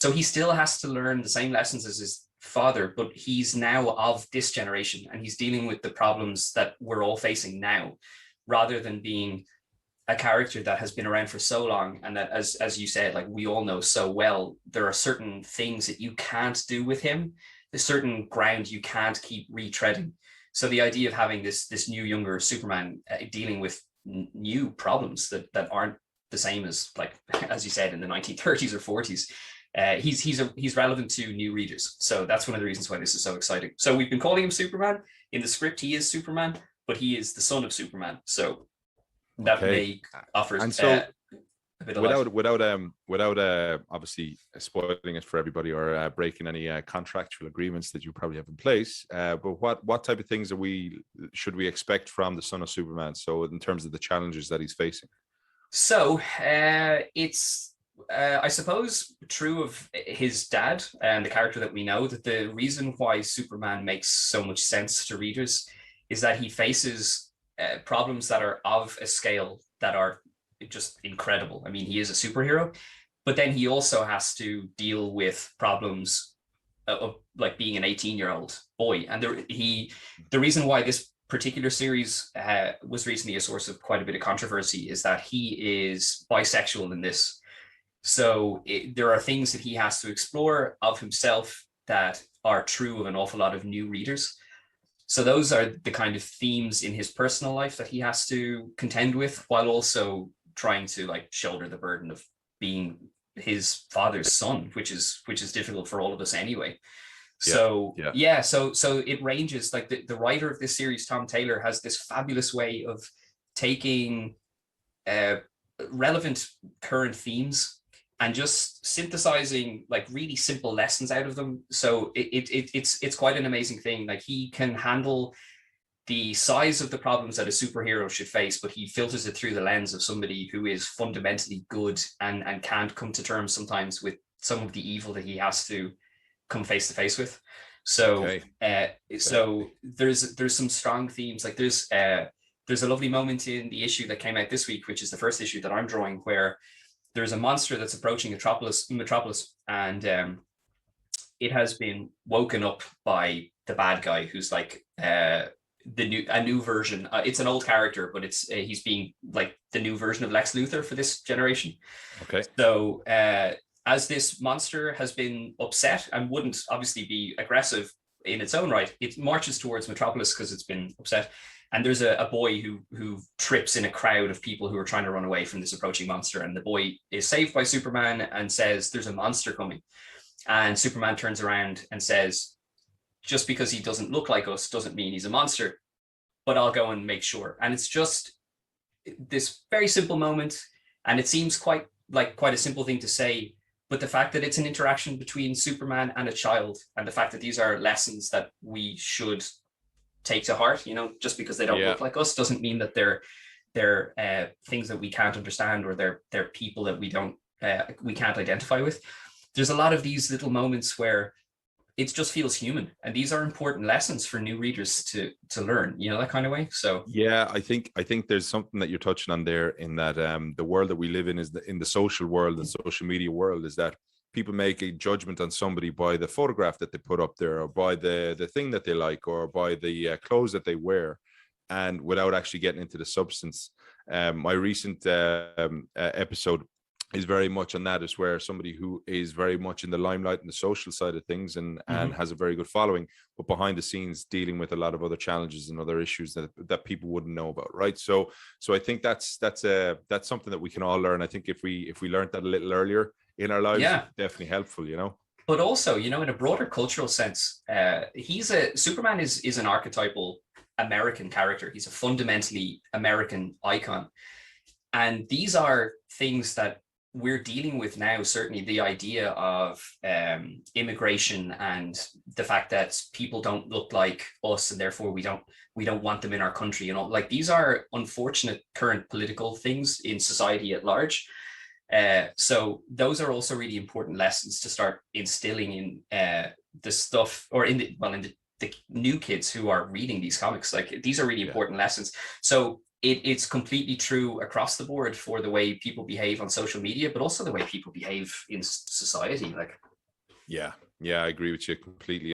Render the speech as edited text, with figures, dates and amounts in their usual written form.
So he still has to learn the same lessons as his father, but he's now of this generation and he's dealing with the problems that we're all facing now, rather than being a character that has been around for so long. And that, as you said, like we all know so well, there are certain things that you can't do with him. There's certain ground you can't keep retreading. So the idea of having this new younger Superman dealing with new problems that aren't the same as, like, as you said, in the 1930s or 40s, he's relevant to new readers. So that's one of the reasons why this is so exciting. So we've been calling him Superman. In the script, he is Superman, but he is the son of Superman. So that may offer and so a bit of without obviously spoiling it for everybody or breaking any contractual agreements that you probably have in place. But what type of things should we expect from the son of Superman? So in terms of the challenges that he's facing. So it's I suppose true of his dad and the character that we know, that the reason why Superman makes so much sense to readers is that he faces problems that are of a scale that are just incredible. I mean, he is a superhero, but then he also has to deal with problems of like being an 18-year-old boy. And the reason why this particular series was recently a source of quite a bit of controversy is that he is bisexual in this. So there are things that he has to explore of himself that are true of an awful lot of new readers. So those are the kind of themes in his personal life that he has to contend with, while also trying to like shoulder the burden of being his father's son, which is difficult for all of us anyway. So it ranges. Like the writer of this series, Tom Taylor, has this fabulous way of taking relevant current themes and just synthesizing like really simple lessons out of them. So it's quite an amazing thing. Like he can handle the size of the problems that a superhero should face, but he filters it through the lens of somebody who is fundamentally good and can't come to terms sometimes with some of the evil that he has to come face to face with. So so there's some strong themes. Like there's a lovely moment in the issue that came out this week, which is the first issue that I'm drawing, where there's a monster that's approaching Metropolis, and it has been woken up by the bad guy, who's like a new version. It's an old character, but he's being like the new version of Lex Luthor for this generation. Okay. So as this monster has been upset and wouldn't obviously be aggressive in its own right, it marches towards Metropolis because it's been upset. And there's a boy who trips in a crowd of people who are trying to run away from this approaching monster. And the boy is saved by Superman and says, "There's a monster coming." And Superman turns around and says, "Just because he doesn't look like us doesn't mean he's a monster, but I'll go and make sure." And it's just this very simple moment. And it seems quite a simple thing to say, but the fact that it's an interaction between Superman and a child, and the fact that these are lessons that we should take to heart, just because they don't look like us doesn't mean that they're things that we can't understand, or they're people that we can't identify with. There's a lot of these little moments where it just feels human, and these are important lessons for new readers to learn, that kind of way. So I think there's something that you're touching on there, in that the world that we live in is in the social world and social media world, is that people make a judgment on somebody by the photograph that they put up there, or by the thing that they like, or by the clothes that they wear, and without actually getting into the substance. My recent episode is very much on that, is where somebody who is very much in the limelight and the social side of things and has a very good following, but behind the scenes dealing with a lot of other challenges and other issues that people wouldn't know about, right? So I think that's something that we can all learn. I think if we learned that a little earlier in our lives, it's definitely helpful, But also, in a broader cultural sense, Superman is an archetypal American character. He's a fundamentally American icon. And these are things that we're dealing with now. Certainly the idea of immigration and the fact that people don't look like us, and therefore we don't want them in our country, like these are unfortunate current political things in society at large. So those are also really important lessons to start instilling in the stuff, or in the new kids who are reading these comics. Like these are really important lessons. So it's completely true across the board for the way people behave on social media, but also the way people behave in society. Like Yeah, I agree with you completely.